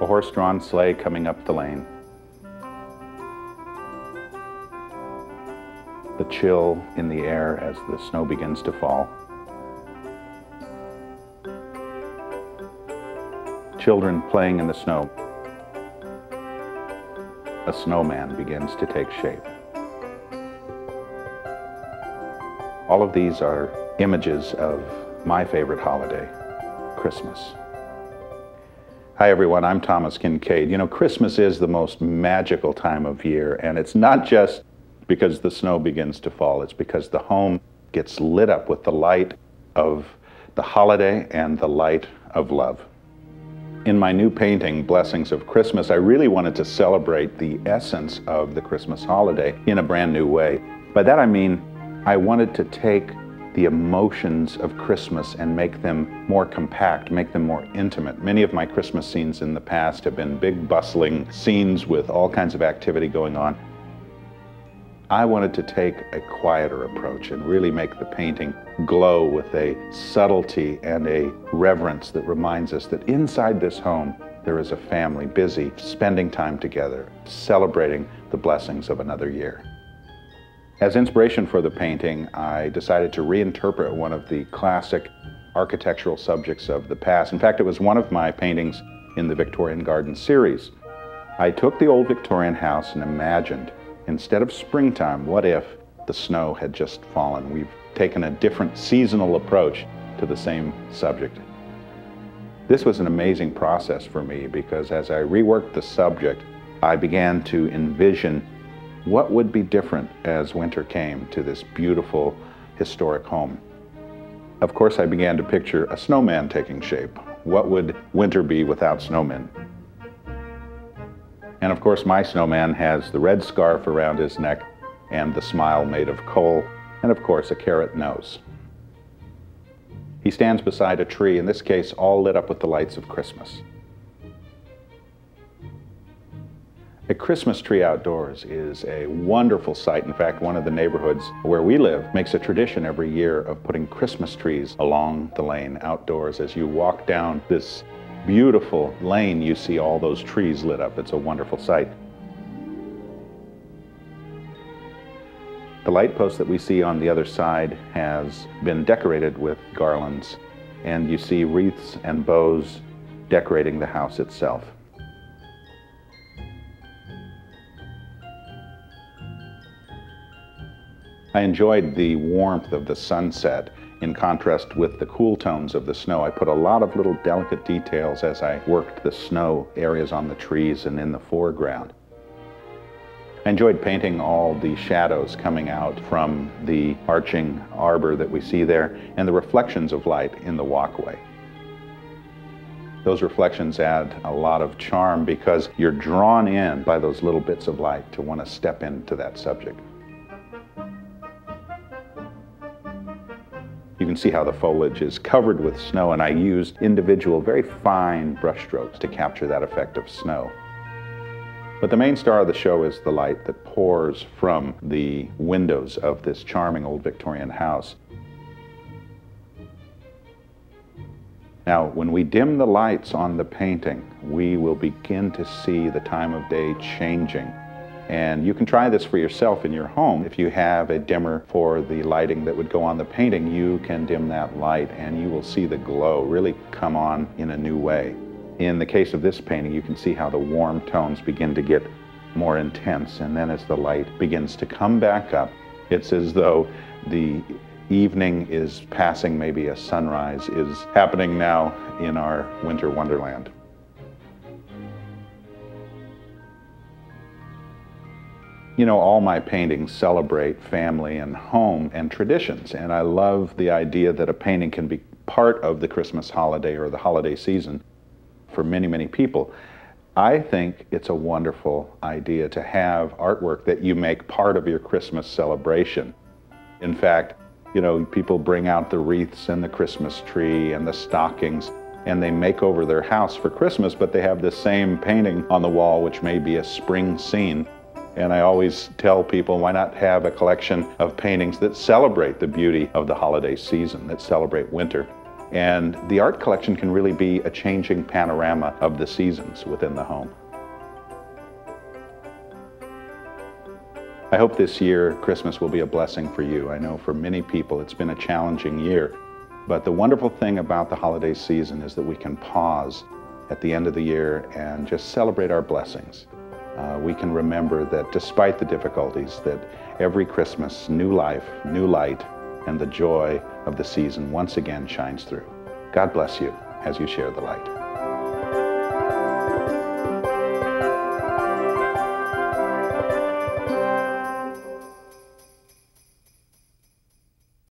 A horse-drawn sleigh coming up the lane. The chill in the air as the snow begins to fall. Children playing in the snow. A snowman begins to take shape. All of these are images of my favorite holiday, Christmas. Hi everyone, I'm Thomas Kinkade. You know, Christmas is the most magical time of year, and it's not just because the snow begins to fall. It's because the home gets lit up with the light of the holiday and the light of love. In my new painting, Blessings of Christmas, I really wanted to celebrate the essence of the Christmas holiday in a brand new way. By that I mean, I wanted to take the emotions of Christmas and make them more compact, make them more intimate. Many of my Christmas scenes in the past have been big, bustling scenes with all kinds of activity going on. I wanted to take a quieter approach and really make the painting glow with a subtlety and a reverence that reminds us that inside this home there is a family busy spending time together, celebrating the blessings of another year. As inspiration for the painting, I decided to reinterpret one of the classic architectural subjects of the past. In fact, it was one of my paintings in the Victorian Garden series. I took the old Victorian house and imagined, instead of springtime, what if the snow had just fallen? We've taken a different seasonal approach to the same subject. This was an amazing process for me because as I reworked the subject, I began to envision what would be different as winter came to this beautiful historic home. Of course, I began to picture a snowman taking shape. What would winter be without snowmen? And of course, my snowman has the red scarf around his neck and the smile made of coal, and of course, a carrot nose. He stands beside a tree, in this case, all lit up with the lights of Christmas. A Christmas tree outdoors is a wonderful sight. In fact, one of the neighborhoods where we live makes a tradition every year of putting Christmas trees along the lane outdoors. As you walk down this beautiful lane, you see all those trees lit up. It's a wonderful sight. The light post that we see on the other side has been decorated with garlands, and you see wreaths and bows decorating the house itself. I enjoyed the warmth of the sunset in contrast with the cool tones of the snow. I put a lot of little delicate details as I worked the snow areas on the trees and in the foreground. I enjoyed painting all the shadows coming out from the arching arbor that we see there and the reflections of light in the walkway. Those reflections add a lot of charm because you're drawn in by those little bits of light to want to step into that subject. You can see how the foliage is covered with snow, and I used individual, very fine brushstrokes to capture that effect of snow. But the main star of the show is the light that pours from the windows of this charming old Victorian house. Now, when we dim the lights on the painting, we will begin to see the time of day changing. And you can try this for yourself in your home. If you have a dimmer for the lighting that would go on the painting, you can dim that light and you will see the glow really come on in a new way. In the case of this painting, you can see how the warm tones begin to get more intense, and then as the light begins to come back up, it's as though the evening is passing, maybe a sunrise is happening now in our winter wonderland. You know, all my paintings celebrate family and home and traditions, and I love the idea that a painting can be part of the Christmas holiday or the holiday season for many, many people. I think it's a wonderful idea to have artwork that you make part of your Christmas celebration. In fact, you know, people bring out the wreaths and the Christmas tree and the stockings, and they make over their house for Christmas, but they have the same painting on the wall, which may be a spring scene. And I always tell people, why not have a collection of paintings that celebrate the beauty of the holiday season, that celebrate winter? And the art collection can really be a changing panorama of the seasons within the home. I hope this year Christmas will be a blessing for you. I know for many people it's been a challenging year, but the wonderful thing about the holiday season is that we can pause at the end of the year and just celebrate our blessings. We can remember that despite the difficulties, that every Christmas, new life, new light, and the joy of the season once again shines through. God bless you as you share the light.